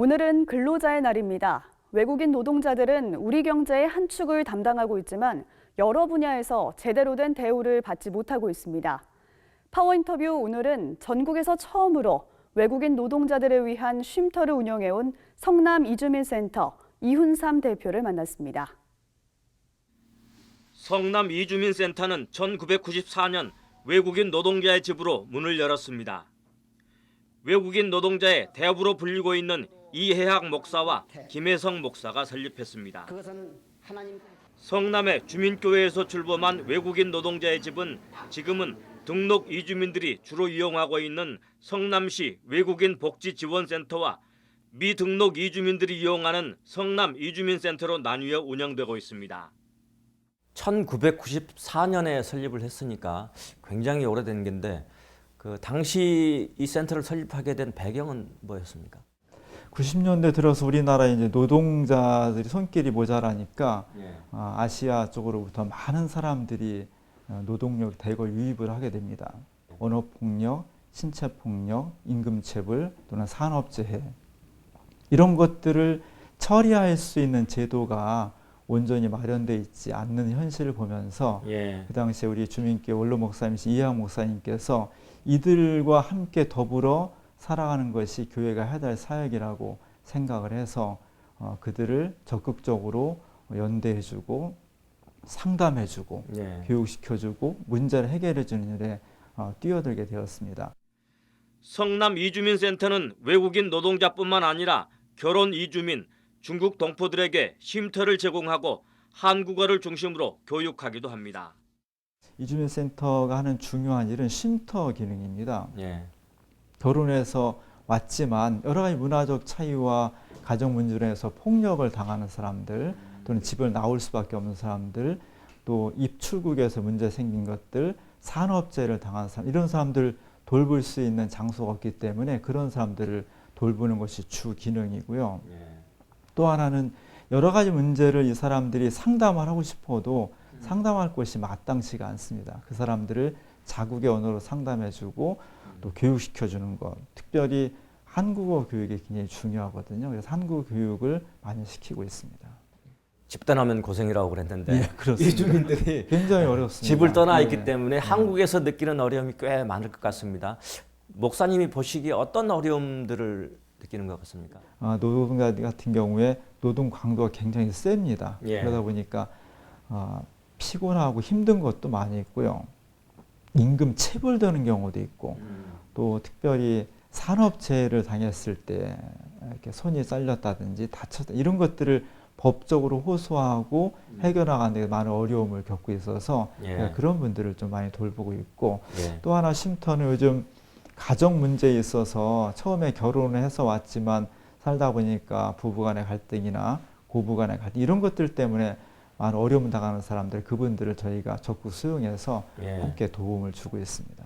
오늘은 근로자의 날입니다. 외국인 노동자들은 우리 경제의 한 축을 담당하고 있지만 여러 분야에서 제대로 된 대우를 받지 못하고 있습니다. 파워인터뷰 오늘은 전국에서 처음으로 외국인 노동자들을 위한 쉼터를 운영해온 성남 이주민센터 이훈삼 대표를 만났습니다. 성남 이주민센터는 1994년 외국인 노동자의 집으로 문을 열었습니다. 외국인 노동자의 대부로 불리고 있는 이해학 목사와 김혜성 목사가 설립했습니다. 성남의 주민교회에서 출범한 외국인 노동자의 집은 지금은 등록 이주민들이 주로 이용하고 있는 성남시 외국인 복지지원센터와 미등록 이주민들이 이용하는 성남 이주민센터로 나뉘어 운영되고 있습니다. 1994년에 설립을 했으니까 굉장히 오래된 건데 당시 이 센터를 설립하게 된 배경은 뭐였습니까? 90년대 들어서 우리나라에 이제 노동자들이 손길이 모자라니까 아시아 쪽으로부터 많은 사람들이 노동력 대거 유입을 하게 됩니다. 언어폭력, 신체폭력, 임금체불 또는 산업재해 이런 것들을 처리할 수 있는 제도가 온전히 마련되어 있지 않는 현실을 보면서 그 당시에 우리 주민교회 원로 목사님이신 이해학 목사님께서 이들과 함께 더불어 살아가는 것이 교회가 해야 될 사역이라고 생각을 해서 그들을 적극적으로 연대해주고 상담해주고 교육시켜주고 문제를 해결해주는 일에 뛰어들게 되었습니다. 성남 이주민센터는 외국인 노동자뿐만 아니라 결혼 이주민, 중국 동포들에게 쉼터를 제공하고 한국어를 중심으로 교육하기도 합니다. 이주민센터가 하는 중요한 일은 쉼터 기능입니다. 결혼해서 왔지만 여러 가지 문화적 차이와 가정 문제로 해서 폭력을 당하는 사람들 또는 집을 나올 수밖에 없는 사람들 또 입출국에서 문제 생긴 것들 산업재해를 당하는 사람 이런 사람들 돌볼 수 있는 장소가 없기 때문에 그런 사람들을 돌보는 것이 주 기능이고요. 또 하나는 여러 가지 문제를 이 사람들이 상담을 하고 싶어도 상담할 곳이 마땅치가 않습니다. 그 사람들을 자국의 언어로 상담해주고 또 교육시켜주는 것, 특별히 한국어 교육이 굉장히 중요하거든요. 그래서 한국어 교육을 많이 시키고 있습니다. 집단하면 고생이라고 그랬는데 이주민들이 굉장히 어렵습니다. 집을 떠나 있기 때문에 한국에서 느끼는 어려움이 꽤 많을 것 같습니다. 목사님이 보시기에 어떤 어려움들을 느끼는 것 같습니까? 노동자 같은 경우에 노동 강도가 굉장히 셉니다. 그러다 보니까 피곤하고 힘든 것도 많이 있고요. 임금 체불되는 경우도 있고 또 특별히 산업재해를 당했을 때 이렇게 손이 잘렸다든지 다쳤다 이런 것들을 법적으로 호소하고 해결하는 데 많은 어려움을 겪고 있어서 그런 분들을 좀 많이 돌보고 있고 또 하나 쉼터는 요즘 가정 문제에 있어서 처음에 결혼을 해서 왔지만 살다 보니까 부부간의 갈등이나 고부간의 갈등 이런 것들 때문에 많은 어려움 당하는 사람들 그분들을 저희가 적극 수용해서 함께 도움을 주고 있습니다.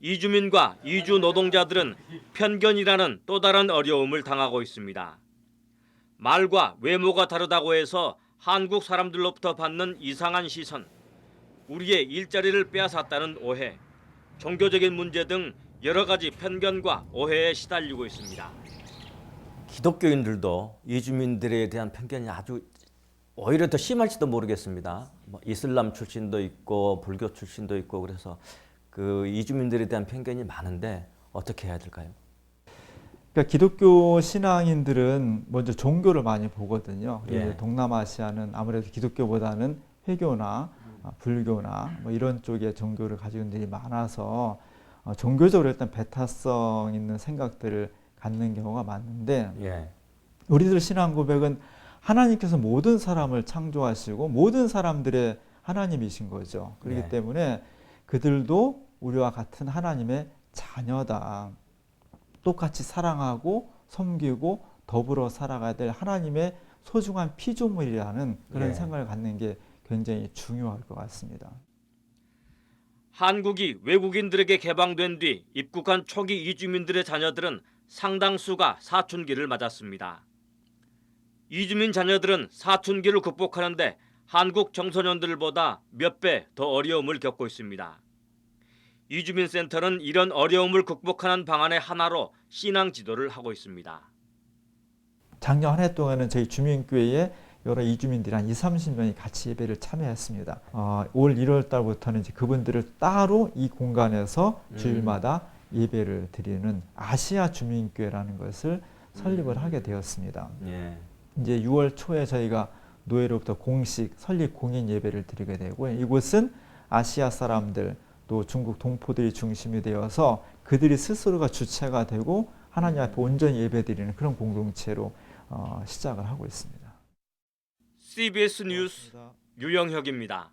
이주민과 이주 노동자들은 편견이라는 또 다른 어려움을 당하고 있습니다. 말과 외모가 다르다고 해서 한국 사람들로부터 받는 이상한 시선, 우리의 일자리를 빼앗았다는 오해, 종교적인 문제 등 여러 가지 편견과 오해에 시달리고 있습니다. 기독교인들도 이주민들에 대한 편견이 아주 오히려 더 심할지도 모르겠습니다. 이슬람 출신도 있고 불교 출신도 있고 그래서 그 이주민들에 대한 편견이 많은데 어떻게 해야 될까요? 그러니까 기독교 신앙인들은 먼저 종교를 많이 보거든요. 동남아시아는 아무래도 기독교보다는 회교나 불교나 뭐 이런 쪽의 종교를 가지고 있는 분들이 많아서 종교적으로 일단 배타성 있는 생각들을 갖는 경우가 많은데 우리들 신앙 고백은 하나님께서 모든 사람을 창조하시고 모든 사람들의 하나님이신 거죠. 그렇기 때문에 그들도 우리와 같은 하나님의 자녀다. 똑같이 사랑하고 섬기고 더불어 살아가야 될 하나님의 소중한 피조물이라는 그런 생각을 갖는 게 굉장히 중요할 것 같습니다. 한국이 외국인들에게 개방된 뒤 입국한 초기 이주민들의 자녀들은 상당수가 사춘기를 맞았습니다. 이주민 자녀들은 사춘기를 극복하는데 한국 청소년들보다 몇 배 더 어려움을 겪고 있습니다. 이주민센터는 이런 어려움을 극복하는 방안의 하나로 신앙 지도를 하고 있습니다. 작년 한 해 동안은 저희 주민교회에 여러 이주민들이 한 20-30명이 같이 예배를 참여했습니다. 올 1월 달부터는 이제 그분들을 따로 이 공간에서 주일마다 예배를 드리는 아시아 주민교회라는 것을 설립을 하게 되었습니다. 예. 이제 6월 초에 저희가 노회로부터 공식 설립 공인 예배를 드리게 되고요. 이곳은 아시아 사람들 또 중국 동포들이 중심이 되어서 그들이 스스로가 주체가 되고 하나님 앞에 온전히 예배드리는 그런 공동체로 시작을 하고 있습니다. CBS 뉴스 유영혁입니다.